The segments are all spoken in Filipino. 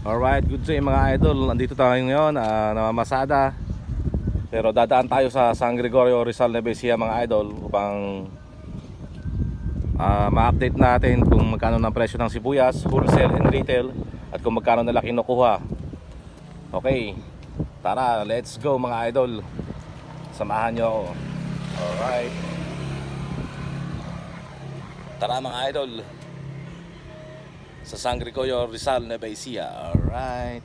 Alright, good day mga idol. Nandito tayo ngayon, namamasada. Pero dadaan tayo sa San Gregorio Rizal Nueva Ecija mga idol upang ma-update natin kung magkano ng presyo ng sibuyas, wholesale and retail, at kung magkano nila kinukuha. Okay, tara, let's go mga idol. Samahan nyo ako. Alright, tara mga idol sa San Gregorio Rizal Nueva Ecija. Alright.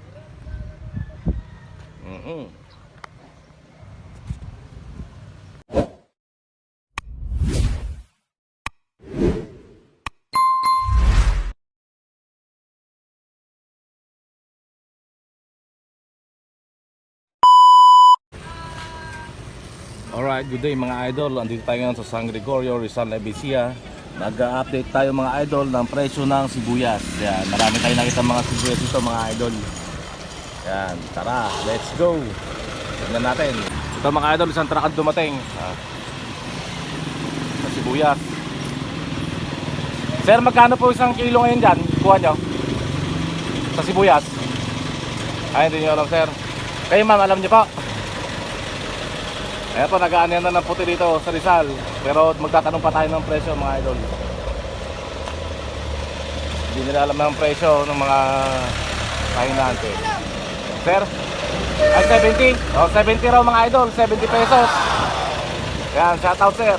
Alright, good day mga idol. Andito tayo ngayon sa San Gregorio Rizal Nueva Ecija. Nag-update tayo mga idol ng presyo ng sibuyas. Yan, marami tayong nakita mga sibuyas dito mga idol. Yan, tara, let's go. Tignan natin. Ito mga idol, isang truck ang dumating sa sibuyas. Sir, magkano po isang kilo ngayon dyan? Kuha nyo sa sibuyas? Ay, hindi nyo alam sir. Kayo ma'am, alam nyo po? Ayan po, nag-aanyan na ng puti dito sa Rizal. Pero magtatanong pa tayo ng presyo mga idol. Hindi nila alam ng presyo ng mga kahinante. Sir? Ay 70? O 70 raw mga idol, 70 pesos. Ayan, shoutout sir.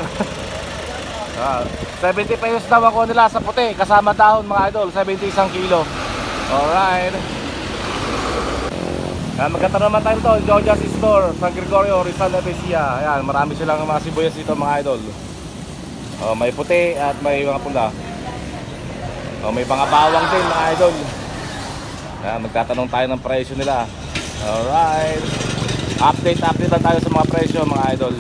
70 pesos daw ako nila sa puti, kasama dahon mga idol, 70 isang kilo. Alright. Magkata naman tayo ito, Georgia's Store, San Gregorio, Rizal Nueva Ecija. Ayan, marami silang mga sibuyas dito mga idol. May puti at may mga pula. May mga bawang din mga idol. Ayan, magtatanong tayo ng presyo nila. Alright. Update lang tayo sa mga presyo mga idol.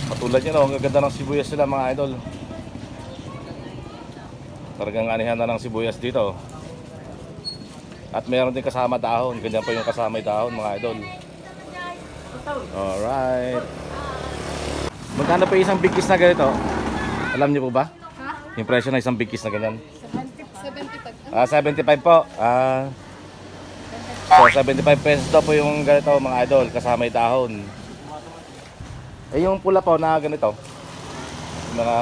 Patulad nyo, ang gaganda ng sibuyas nila mga idol. Talagang anihan na ng sibuyas dito. At meron din kasama dahon. Ganyan pa yung kasama yung dahon mga idol. Alright. Magkano pa isang big kiss na ganito? Alam niyo po ba? Yung presyo na isang big kiss na ganyan? 75. 75 po. So 75 pesos daw po yung ganito mga idol. Kasama yung dahon. Eh yung pula po na ganito, mga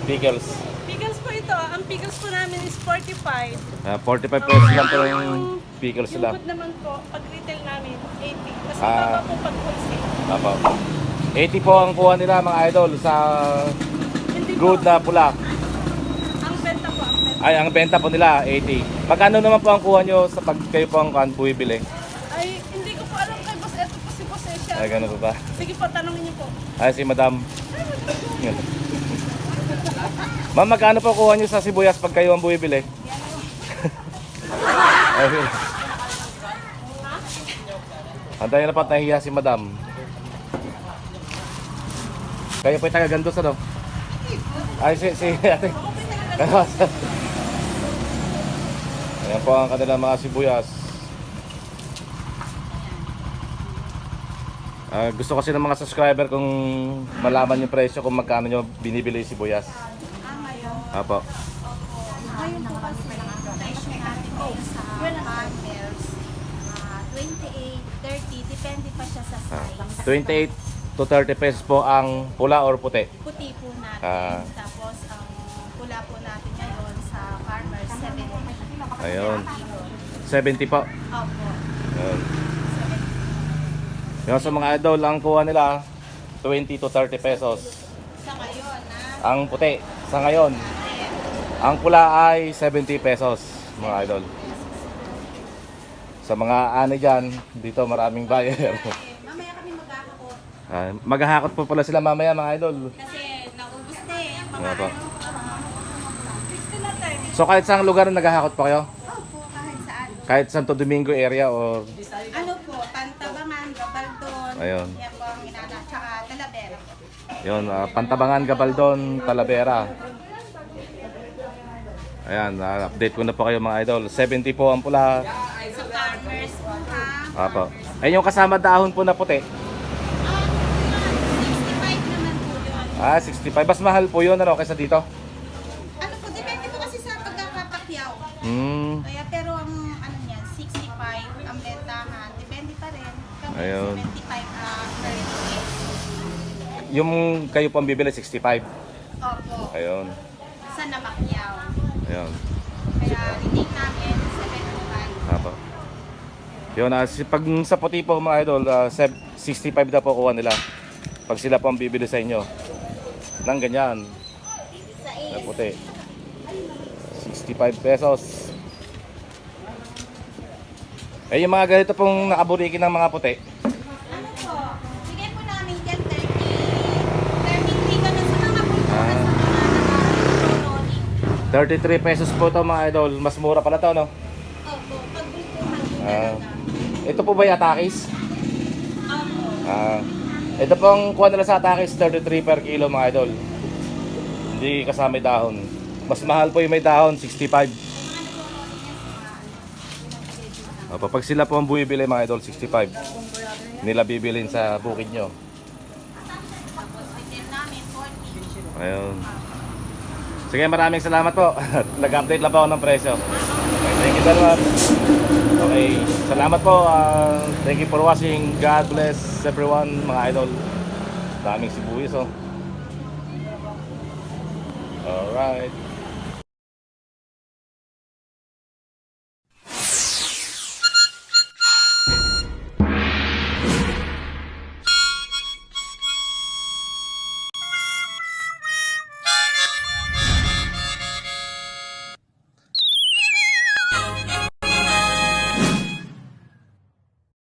pickles. Pickles po ito. Ang pickles po namin is 45. 45 pesos lang po yung pickles Yung sila. good naman po, pag retail namin, 80. Kasi Ah. baba po pag wholesale. Apo. 80 po ang kuha nila mga idol sa Hindi good po. na pula. Ang benta po, ang benta. Ay, ang benta po nila 80. Magkano naman po ang kuha nyo sa pag kayo po ang bumibili? Ay, hindi ko po alam kay boss. Ito po si boss eh siya. Ay, gano'n po ba? Sige po, tanongin niyo po. Ay, si madam. Ma'am, magkano po kuha nyo sa sibuyas pag kayo ang bumibili? Ay, antayin na pa, nahihiya si madam. Kayo po yung taga-gandos ano? Ay, si ate. Ayan po ang kanilang mga sibuyas. Gusto kasi ng mga subscriber kung malaman yung presyo kung magkano nyo binibili yung sibuyas. Apo. Ngayon po kasi ang presyo natin ngayon sa farmers, 28, 30, depende pa siya sa size. 28 to 30 pesos po ang pula or puti. Puti po natin, Ah. tapos ang pula po natin ngayon sa farmers, 70. Ayun. 70 po. Opo, Ayun. 70. Yung sa mga idol, ang kuha nila 20 to 30 pesos. Sa ngayon, Ang puti sa ngayon. Ang pula ay 70 pesos mga idol. Sa mga ani dyan, dito maraming buyer. mamaya kami maghahakot Maghahakot po pala sila mamaya mga idol. kasi naubos na eh. Ang Nga po. Gusto natin. So kahit saang lugar naghahakot pa kayo? Opo, kahit saan. Kahit Santo Domingo area o Ano po, Pantabangan, Gabaldon, Ayun. yan po ang inana, tsaka Talavera. yun, Pantabangan, Gabaldon, Talavera. Ayan, update ko na po kayo mga idol. 70 po ang pula. Sa farmers po ha. Apo. Ayun yung kasama dahon po na puti. 65 naman po yun. 65. Mas mahal po yun ano, kaysa dito. Ano po, depende po kasi sa pagkakapakyaw. Kaya pero ang ano niyan, 65 ang bentahan. Depende pa rin. Kami Ayun. 75 per case. Yung kayo po ang bibili, 65. Opo. Ayun. Sa Namakyaw. Ayun. Kaya retail namin 75. Apo. Yun, pag sa puti po mga idol, 65 na po kuha nila. Pag sila po ang bibili sa inyo. Nang ganyan. Sa Na puti. 65 pesos. Eh yung mga ganito pong nakaburiki ng mga puti. ano po? Bigay po namin dyan 30. 33 ka na sa mga punto na sa mga rolling. 33 pesos po to mga idol. Mas mura pala to, no? Opo. Pag bultuhan po Ah. talaga. Ito po ba yung atakis? Opo. Ito pong kuha nila sa atakis, 33 per kilo mga idol. Hindi kasama yung dahon. Mas mahal po yung may dahon, 65. Opo, pag sila po ang bumibili mga idol, 65. Nila bibilin sa bukid nyo. Tapos retail namin 40. Ayun. Sige, maraming salamat po. Nag-update lang po ako ng presyo. Okay, thank you very much. Okay, salamat po. Thank you for watching. God bless everyone, mga idol. Daming sibuyas, oh. Alright.